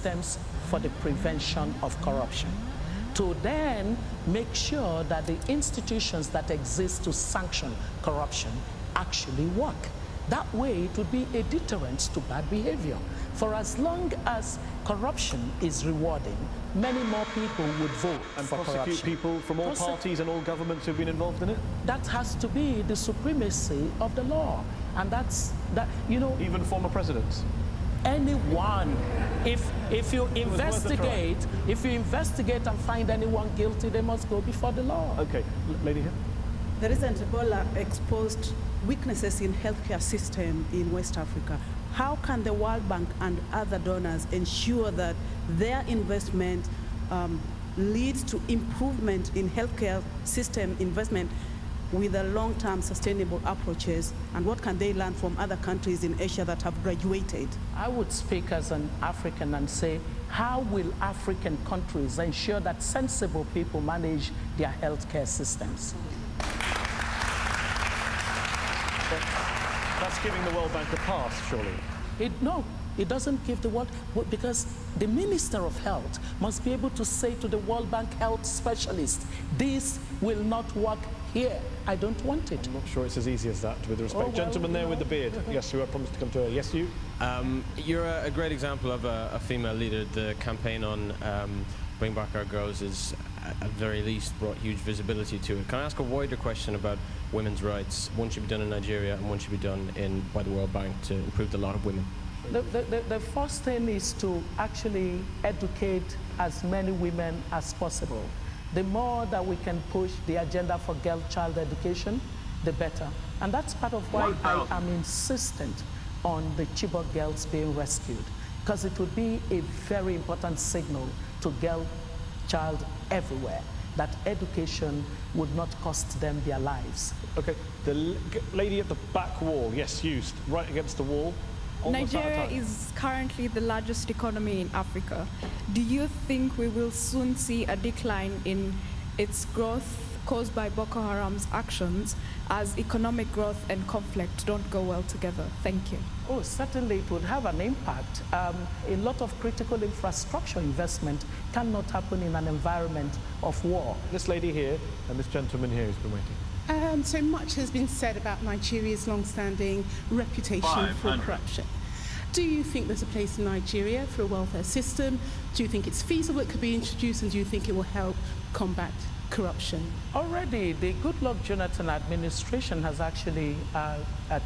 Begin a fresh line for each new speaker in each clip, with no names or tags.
systems for the prevention of corruption, to then make sure that the institutions that exist to sanction corruption actually work. That way, it would be a deterrent to bad behavior. For as long as corruption is rewarding, many more people would vote
and
for corruption.
prosecute people from all parties and all governments who've been involved in it?
That has to be the supremacy of the law. And that's, you know...
Even former presidents?
Anyone. If you investigate and find anyone guilty, they must go before the law.
Okay, lady here.
The recent Ebola exposed weaknesses in healthcare system in West Africa. How can the World Bank and other donors ensure that their investment leads to improvement in healthcare system investment with a long-term sustainable approaches, and what can they learn from other countries in Asia that have graduated?
I would speak as an African and say, how will African countries ensure that sensible people manage their healthcare systems?
That's giving the World Bank a pass, surely.
No, it doesn't give the World, because the Minister of Health must be able to say to the World Bank health specialist, this will not work here. I don't want it.
I'm not sure it's as easy as that, with respect.
Well,
Gentleman there with the beard. Yes, who I promised to come to her. Yes, you?
You're a great example of a female leader. The campaign on Bring Back Our Girls is, at very least, brought huge visibility to it. Can I ask a wider question about women's rights? One should be done in Nigeria and one should be done by the World Bank to improve the lot of women.
The first thing is to actually educate as many women as possible. The more that we can push the agenda for child education, the better. And that's part of why I am insistent on the Chibok girls being rescued, because it would be a very important signal to child everywhere that education would not cost them their lives.
Okay, the lady at the back wall, yes, used, right against the wall.
Nigeria is currently the largest economy in Africa. Do you think we will soon see a decline in its growth caused by Boko Haram's actions, as economic growth and conflict don't go well together? Thank you.
Oh, certainly it would have an impact. A lot of critical infrastructure investment cannot happen in an environment of war.
This lady here and this gentleman here who's been waiting.
So much has been said about Nigeria's long-standing reputation for corruption. Do you think there's a place in Nigeria for a welfare system? Do you think it's feasible it could be introduced, and do you think it will help combat corruption?
Already, the Goodluck Jonathan administration has actually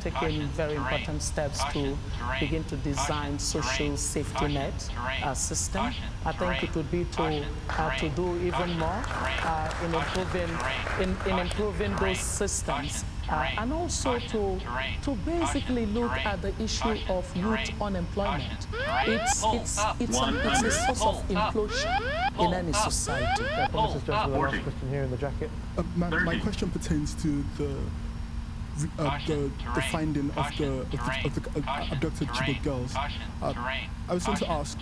taken very important steps to begin to design social safety net system. I think it would be to do even more in improving those systems, and also to basically look at the issue of youth unemployment. It's a source of implosion in any society.
Mrs. Johnson, the last question here in the jacket.
My question pertains to the finding of the abducted Chibok girls. I was going to ask,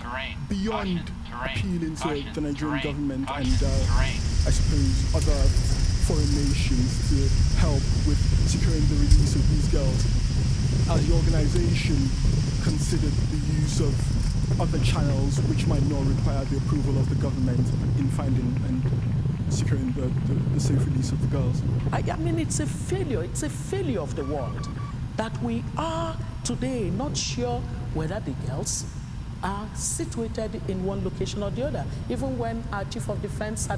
beyond appealing to the Nigerian government and I suppose other foreign nations to help with securing the release of these girls, has the organization considered the use of other channels which might not require the approval of the government in finding and securing the safe release of the girls?
I mean, it's a failure. It's a failure of the world that we are today not sure whether the girls are situated in one location or the other. Even when our chief of defense had